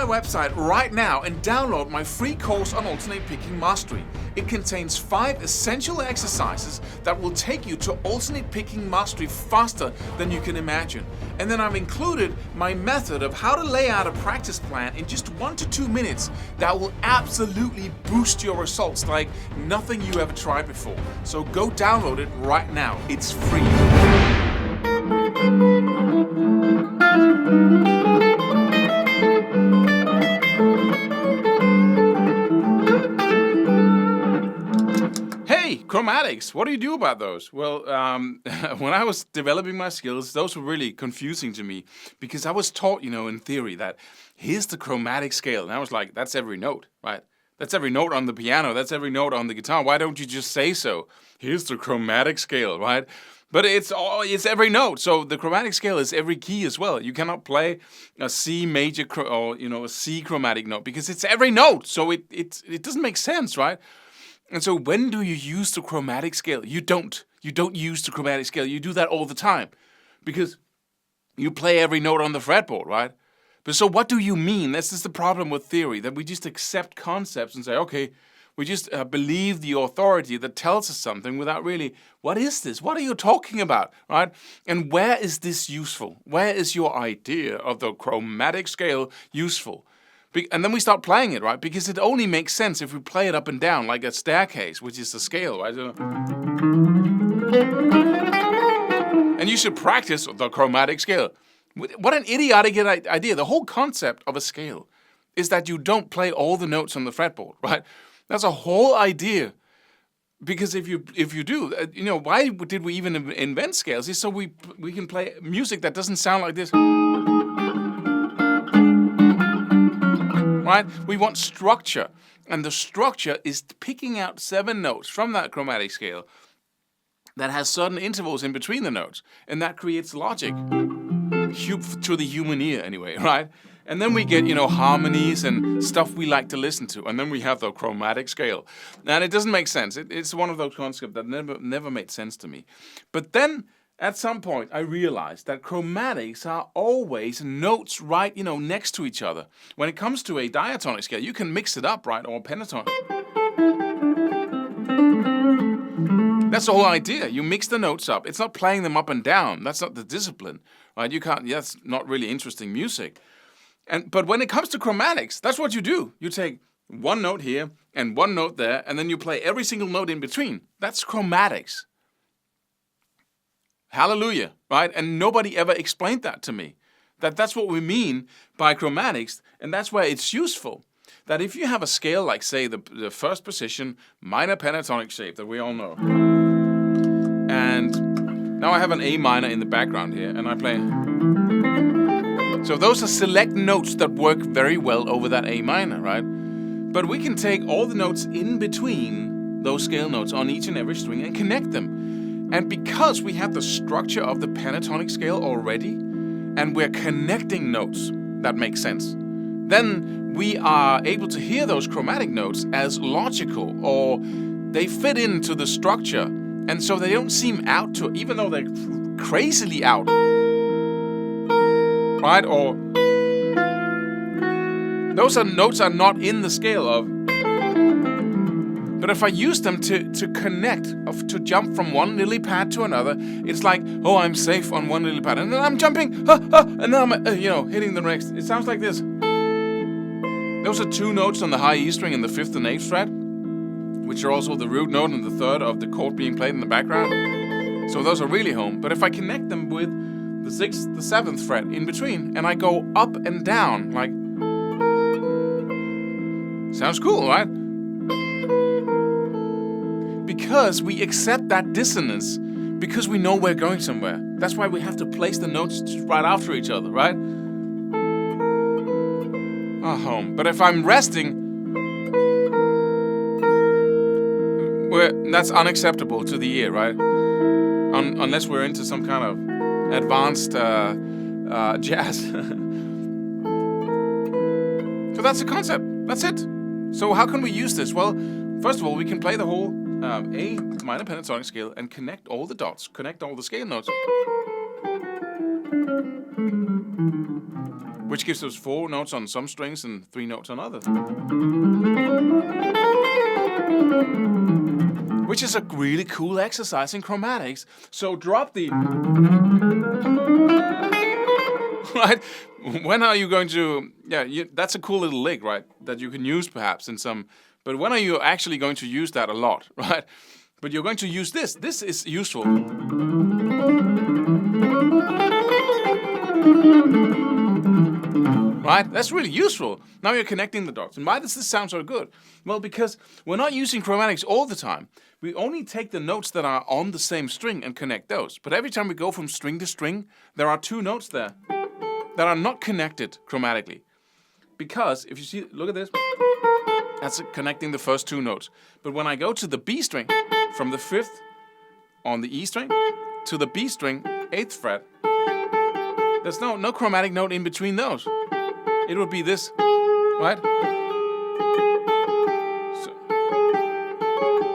website right now and download my free course on alternate picking mastery. It contains 5 essential exercises that will take you to alternate picking mastery faster than you can imagine. And then I've included my method of how to lay out a practice plan in just 1 to 2 minutes that will absolutely boost your results like nothing you ever tried before. So go download it right now. It's free. Hey, chromatics, what do you do about those? Well, when I was developing my skills, those were really confusing to me because I was taught, in theory that here's the chromatic scale. And I was like, that's every note, right? That's every note on the piano. That's every note on the guitar. Why don't you just say so? Here's the chromatic scale, right? But it's every note. So the chromatic scale is every key as well. You cannot play a C major or a C chromatic note because it's every note. So it doesn't make sense, right? And so when do you use the chromatic scale? You don't. You don't use the chromatic scale. You do that all the time because you play every note on the fretboard, right? But so what do you mean? This is the problem with theory, that we just accept concepts and say, okay, we just believe the authority that tells us something without really, what is this? What are you talking about, right? And where is this useful? Where is your idea of the chromatic scale useful? And then we start playing it, right? Because it only makes sense if we play it up and down like a staircase, which is the scale, right? And you should practice the chromatic scale. What an idiotic idea. The whole concept of a scale is that you don't play all the notes on the fretboard, right? That's a whole idea. Because if you do, why did we even invent scales? It's so we can play music that doesn't sound like this. Right? We want structure, and the structure is picking out 7 notes from that chromatic scale that has certain intervals in between the notes, and that creates logic to the human ear anyway, right? And then we get, harmonies and stuff we like to listen to, and then we have the chromatic scale. And it doesn't make sense. It's one of those concepts that never made sense to me. But then at some point, I realized that chromatics are always notes right, next to each other. When it comes to a diatonic scale, you can mix it up, right, or pentatonic. That's the whole idea. You mix the notes up. It's not playing them up and down. That's not the discipline, right? You can't. That's not really interesting music. But when it comes to chromatics, that's what you do. You take one note here and one note there, and then you play every single note in between. That's chromatics. Hallelujah, right? And nobody ever explained that to me. That's what we mean by chromatics, and that's where it's useful. That if you have a scale like, say, the first position minor pentatonic shape that we all know, and now I have an A minor in the background here, and I play. So those are select notes that work very well over that A minor, right? But we can take all the notes in between those scale notes on each and every string and connect them. And because we have the structure of the pentatonic scale already, and we're connecting notes that make sense, then we are able to hear those chromatic notes as logical, or they fit into the structure, and so they don't seem out to, even though they're crazily out, right? Or those notes are not in the scale of. But if I use them to connect, to jump from one lily pad to another, it's like, oh, I'm safe on one lily pad, and then I'm jumping, and then I'm, hitting the next. It sounds like this. Those are 2 notes on the high E string in the 5th and 8th fret, which are also the root note and the 3rd of the chord being played in the background. So those are really home. But if I connect them with the 6th, the 7th fret in between, and I go up and down, like, sounds cool, right? Because we accept that dissonance, because we know we're going somewhere. That's why we have to place the notes right after each other, right? Home. But if I'm resting, that's unacceptable to the ear, right? Unless we're into some kind of advanced jazz. So that's the concept. That's it. So how can we use this? Well, first of all, we can play the whole A minor pentatonic scale and connect all the dots, connect all the scale notes. which gives us 4 notes on some strings and 3 notes on others. Which is a really cool exercise in chromatics. So drop the... Right? When are you going to... that's a cool little lick, right? That you can use perhaps in some... But when are you actually going to use that a lot, right? But you're going to use this. This is useful. Right? That's really useful. Now you're connecting the dots. And why does this sound so good? Well, because we're not using chromatics all the time. We only take the notes that are on the same string and connect those. But every time we go from string to string, there are 2 notes there that are not connected chromatically. Because, if you see, look at this. That's connecting the first 2 notes. But when I go to the B string, from the 5th on the E string to the B string, 8th fret, there's no chromatic note in between those. It would be this, right?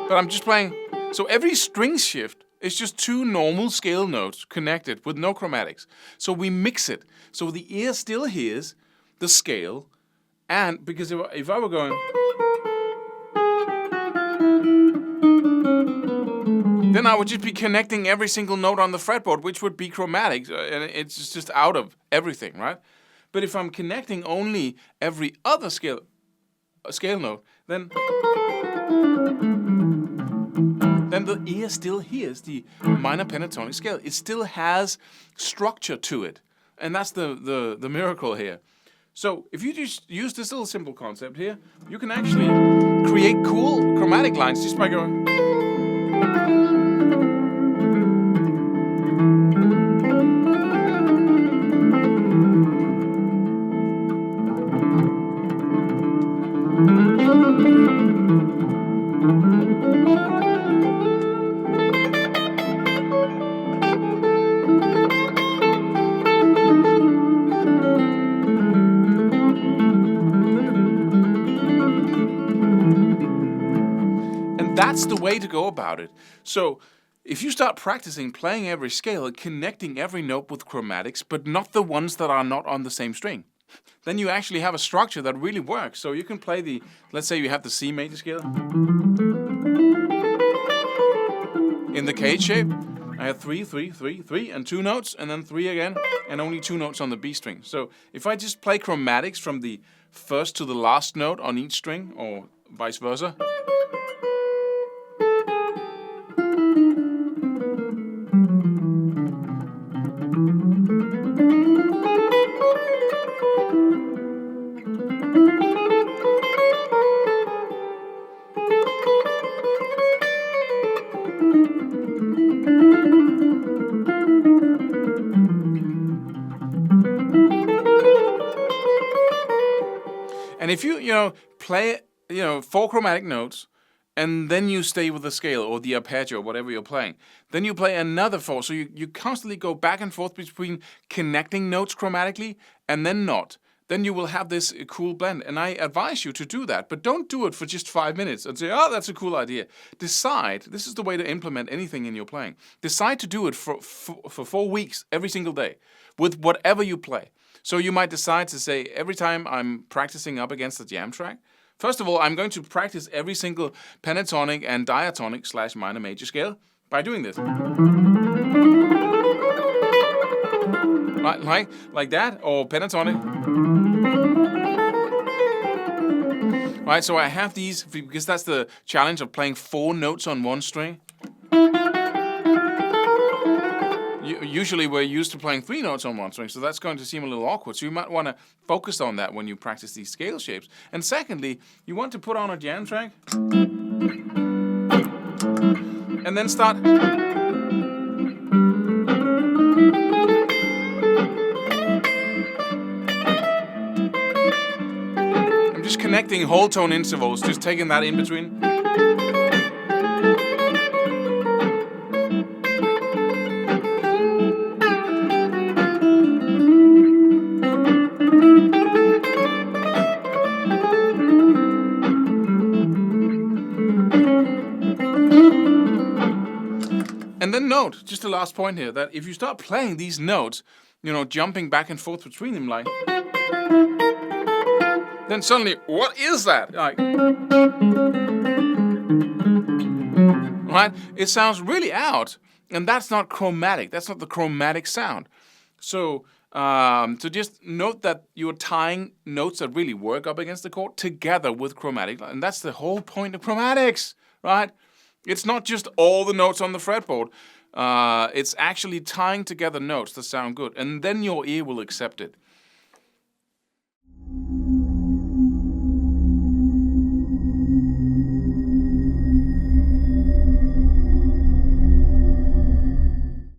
But I'm just playing. So every string shift is just 2 normal scale notes connected with no chromatics. So we mix it. So the ear still hears the scale. And because if I were going... then I would just be connecting every single note on the fretboard, which would be chromatic, and it's just out of everything, right? But if I'm connecting only every other scale note, then the ear still hears the minor pentatonic scale. It still has structure to it, and that's the miracle here. So if you just use this little simple concept here, you can actually create cool chromatic lines just by going... That's the way to go about it. So if you start practicing playing every scale and connecting every note with chromatics, but not the ones that are not on the same string, then you actually have a structure that really works. So you can play let's say you have the C major scale. In the K shape, I have 3, 3, 3, 3, and 2 notes, and then 3 again, and only 2 notes on the B string. So if I just play chromatics from the first to the last note on each string, or vice versa, and if you play 4 chromatic notes, and then you stay with the scale or the arpeggio or whatever you're playing, then you play another 4. So you constantly go back and forth between connecting notes chromatically and then not. Then you will have this cool blend. And I advise you to do that, but don't do it for just 5 minutes and say, oh, that's a cool idea. Decide, this is the way to implement anything in your playing. Decide to do it for 4 weeks every single day with whatever you play. So you might decide to say, every time I'm practicing up against the jam track, first of all, I'm going to practice every single pentatonic and diatonic / minor major scale by doing this. Like that, or pentatonic. Right, so I have these, because that's the challenge of playing 4 notes on one string. Usually we're used to playing 3 notes on one string, so that's going to seem a little awkward. So you might want to focus on that when you practice these scale shapes. And secondly, you want to put on a jam track and then start. I'm just connecting whole tone intervals, just taking that in between. And then note, just the last point here, that if you start playing these notes, jumping back and forth between them, like. Then suddenly, what is that? Like, right? It sounds really out, and that's not chromatic. That's not the chromatic sound. So just note that you're tying notes that really work up against the chord together with chromatic, and that's the whole point of chromatics, right? It's not just all the notes on the fretboard. It's actually tying together notes that sound good, and then your ear will accept it.